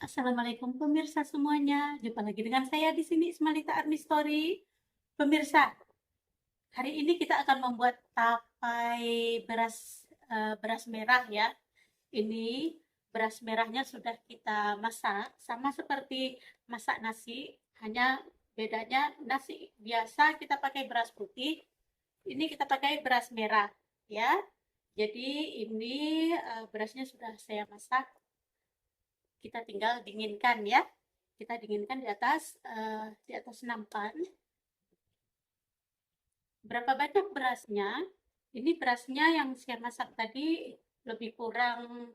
Assalamualaikum pemirsa semuanya. Jumpa lagi dengan saya di sini Ismalita Army Story. Pemirsa, hari ini kita akan membuat tapai beras merah ya. Ini beras merahnya sudah kita masak sama seperti masak nasi, hanya bedanya nasi biasa kita pakai beras putih, ini kita pakai beras merah ya. Jadi ini berasnya sudah saya masak, kita tinggal dinginkan ya. Kita dinginkan di atas nampan. Berapa banyak berasnya? Ini berasnya yang saya masak tadi lebih kurang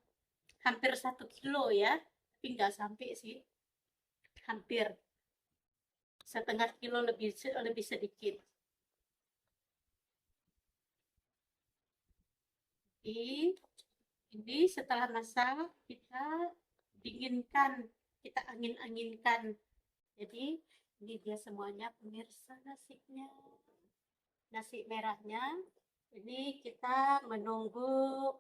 hampir 1 kilo ya, tapi nggak sampai sih, hampir setengah kilo, lebih sedikit. Ini setelah masak kita dinginkan, kita angin-anginkan. Jadi ini dia semuanya pemirsa, nasi merahnya. Ini kita menunggu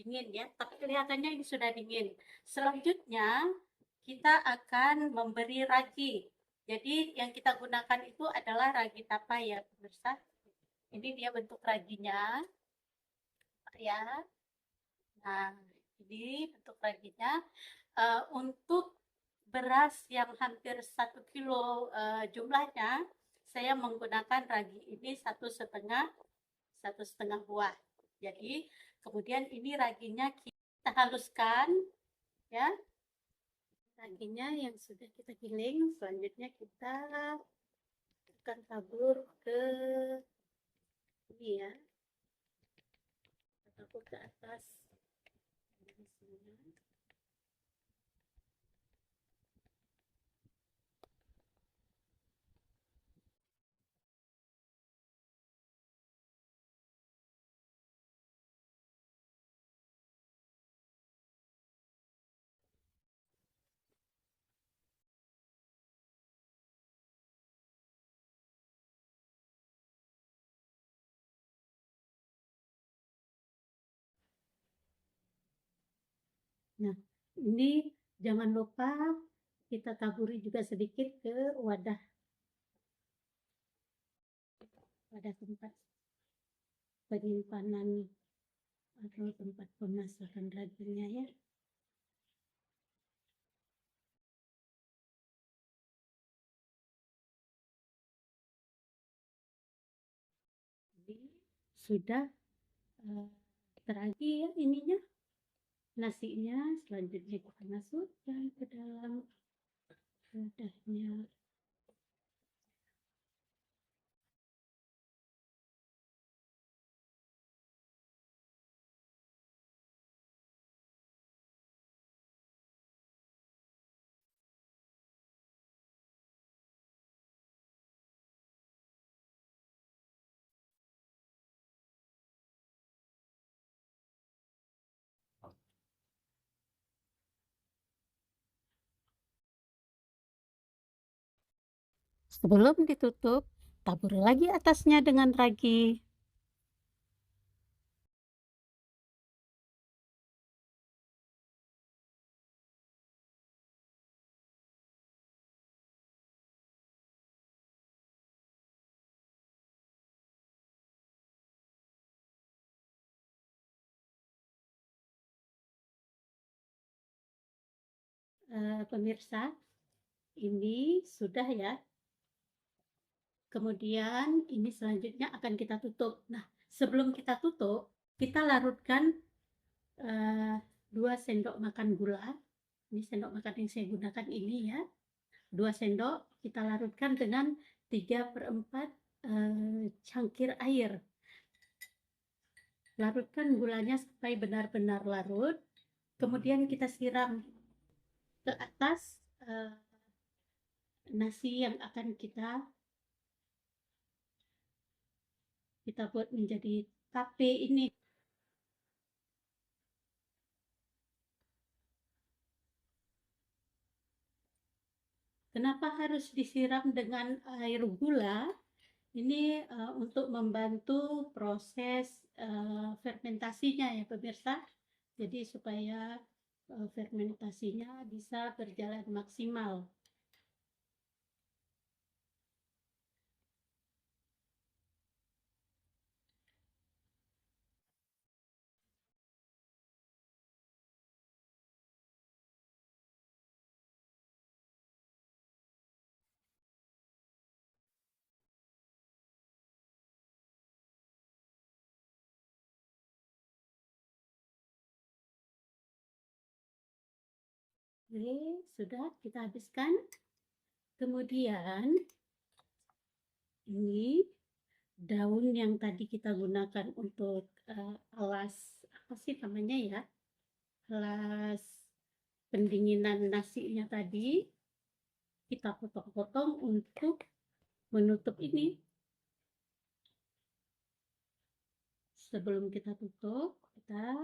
dingin ya, tapi kelihatannya ini sudah dingin. Selanjutnya kita akan memberi ragi. Jadi yang kita gunakan itu adalah ragi tapai ya pemirsa. Ini dia bentuk raginya ya. Nah, ini bentuk raginya. Untuk beras yang hampir 1 kilo jumlahnya, saya menggunakan ragi ini satu setengah buah. Jadi kemudian ini raginya kita haluskan ya, raginya yang sudah kita giling. Selanjutnya kita akan tabur ke ini ya, tabur ke atas di sini. Nah, ini jangan lupa kita taburi juga sedikit ke wadah tempat penyimpanan atau tempat pemasakan raginya ya. Jadi sudah teragi ya ininya, nasinya. Selanjutnya kita masukkan ke dalam wadahnya. Sebelum ditutup, tabur lagi atasnya dengan ragi. Pemirsa, ini sudah ya. Kemudian ini selanjutnya akan kita tutup. Nah, sebelum kita tutup, kita larutkan 2 sendok makan gula. Ini sendok makan yang saya gunakan ini ya. 2 sendok kita larutkan dengan 3/4 cangkir air. Larutkan gulanya sampai benar-benar larut. Kemudian kita siram ke atas nasi yang akan kita buat menjadi tape ini. Kenapa harus disiram dengan air gula? Ini untuk membantu proses fermentasinya ya pemirsa. Jadi supaya fermentasinya bisa berjalan maksimal. Oke, sudah kita habiskan. Kemudian ini daun yang tadi kita gunakan untuk alas apa sih namanya ya, alas pendinginan nasinya tadi, kita potong-potong untuk menutup ini. Sebelum kita tutup, kita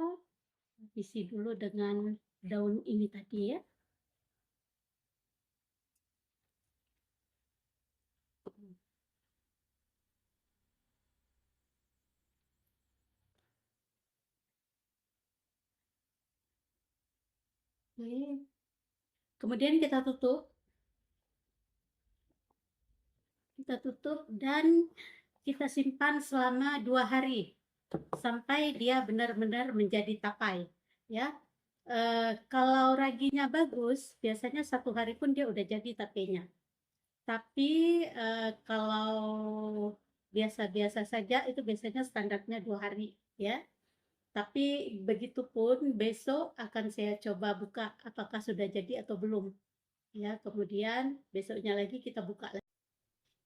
isi dulu dengan daun ini tadi ya. Oke. Kemudian kita tutup dan kita simpan selama 2 hari sampai dia benar-benar menjadi tapai ya. Kalau raginya bagus, biasanya 1 hari pun dia udah jadi tapenya. Tapi kalau biasa-biasa saja itu biasanya standarnya 2 hari ya. Tapi begitupun besok akan saya coba buka apakah sudah jadi atau belum ya. Kemudian besoknya lagi kita buka lagi.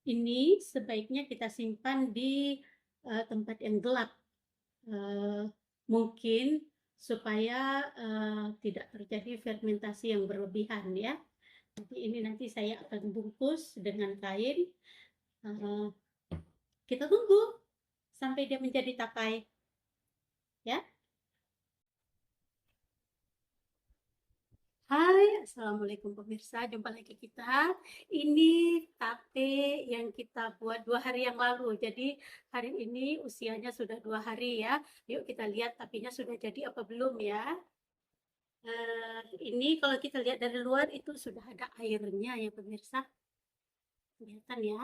Ini sebaiknya kita simpan di tempat yang gelap, mungkin supaya tidak terjadi fermentasi yang berlebihan ya. Nanti saya akan bungkus dengan kain. Kita tunggu sampai dia menjadi tapai ya. Hai, assalamualaikum pemirsa, jumpa lagi kita. Ini tape yang kita buat 2 hari yang lalu. Jadi hari ini usianya sudah 2 hari ya. Yuk kita lihat tapenya sudah jadi apa belum ya. Ini kalau kita lihat dari luar itu sudah ada airnya ya pemirsa. Kelihatan ya,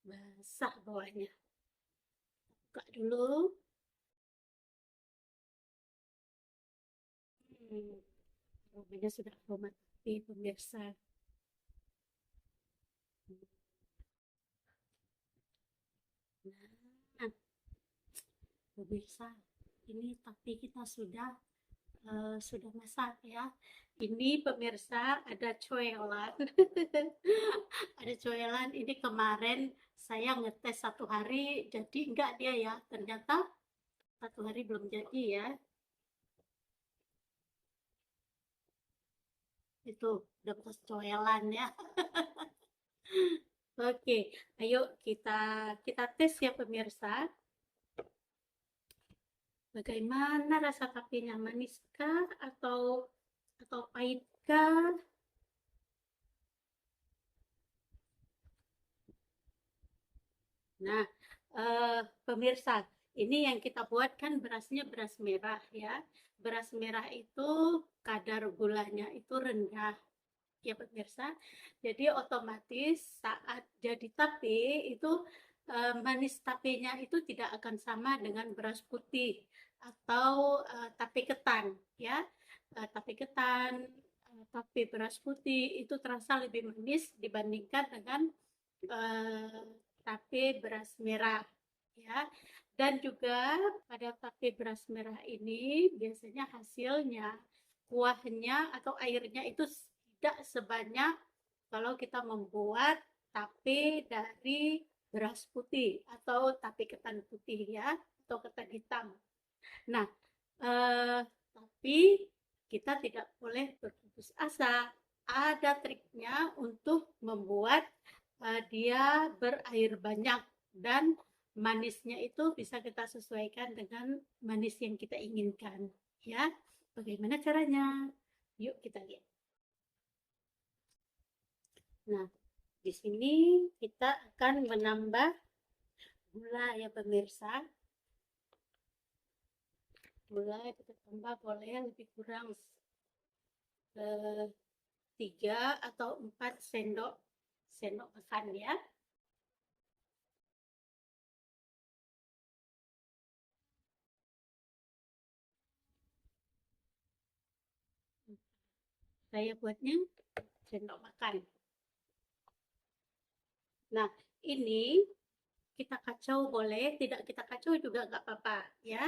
basah bawahnya. Buka dulu. Aromanya sudah aroma tape pemirsa. Nah, pemirsa, ini tape kita sudah masak ya. Ini pemirsa ada coelan. Ada coelan ini kemarin saya ngetes 1 hari jadi enggak dia ya. Ternyata 1 hari belum jadi ya. Itu udah bekas coelan ya. Oke, ayo kita tes ya pemirsa. Bagaimana rasa tapenya, maniskah atau pahitkah? Nah, pemirsa, ini yang kita buat kan berasnya beras merah ya. Beras merah itu kadar gulanya itu rendah ya pemirsa. Jadi otomatis saat jadi tape itu manis tapenya itu tidak akan sama dengan beras putih atau tape ketan ya. Tape ketan, tape beras putih itu terasa lebih manis dibandingkan dengan eh, tape beras merah ya. Dan juga pada tape beras merah ini biasanya hasilnya kuahnya atau airnya itu tidak sebanyak kalau kita membuat tape dari beras putih atau tape ketan putih ya, atau ketan hitam. Nah, tapi kita tidak boleh berputus asa. Ada triknya untuk membuat dia berair banyak dan manisnya itu bisa kita sesuaikan dengan manis yang kita inginkan ya. Bagaimana caranya? Yuk kita lihat. Nah, di sini kita akan menambah gula ya pemirsa. Gula kita tambah boleh lebih kurang 3 atau 4 sendok sendok makan ya. Saya buatnya sendok makan. Nah, ini kita kacau boleh, tidak kita kacau juga nggak apa-apa ya,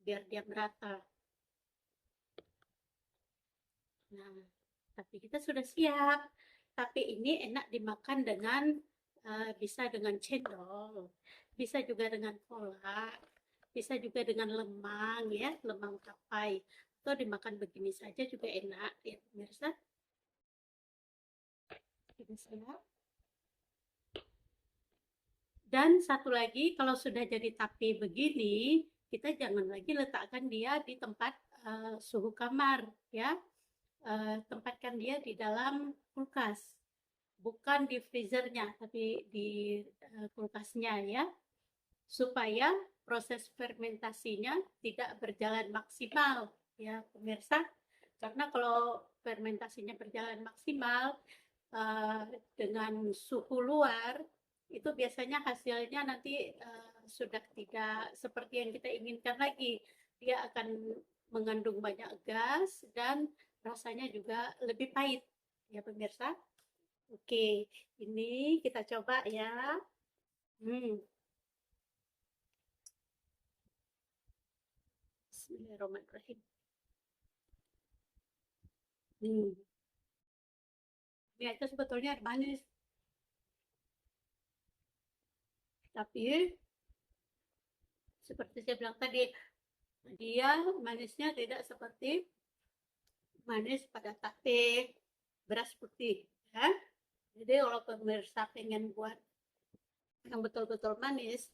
biar dia merata. Nah, tapi kita sudah siap. Tapi ini enak dimakan dengan bisa dengan cendol, bisa juga dengan kolak, bisa juga dengan lemang ya, lemang tapai. Atau dimakan begini saja juga enak ya pemirsa. Ini siap. Dan satu lagi, kalau sudah jadi tape begini, kita jangan lagi letakkan dia di tempat suhu kamar, ya. Tempatkan dia di dalam kulkas, bukan di freezernya, tapi di kulkasnya, ya, supaya proses fermentasinya tidak berjalan maksimal, ya, pemirsa. Karena kalau fermentasinya berjalan maksimal, dengan suhu luar itu biasanya hasilnya nanti sudah tidak seperti yang kita inginkan lagi. Dia akan mengandung banyak gas dan rasanya juga lebih pahit ya pemirsa. Oke, ini kita coba ya. Bismillahirrahmanirrahim. Ya itu sebetulnya manis, tapi seperti saya bilang tadi, dia manisnya tidak seperti manis pada tape beras putih ya. Jadi kalau pemirsa pengen buat yang betul-betul manis,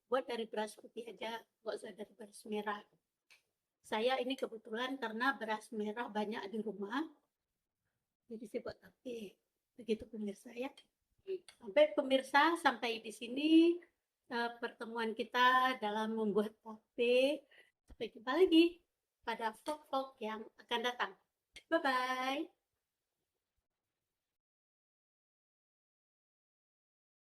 buat dari beras putih aja, nggak usah dari beras merah. Saya ini kebetulan karena beras merah banyak di rumah, jadi saya buat tape. Begitu pemirsa ya. Sampai pemirsa, sampai di sini pertemuan kita dalam membuat tape. Sampai jumpa lagi pada vlog-vlog yang akan datang. Bye-bye.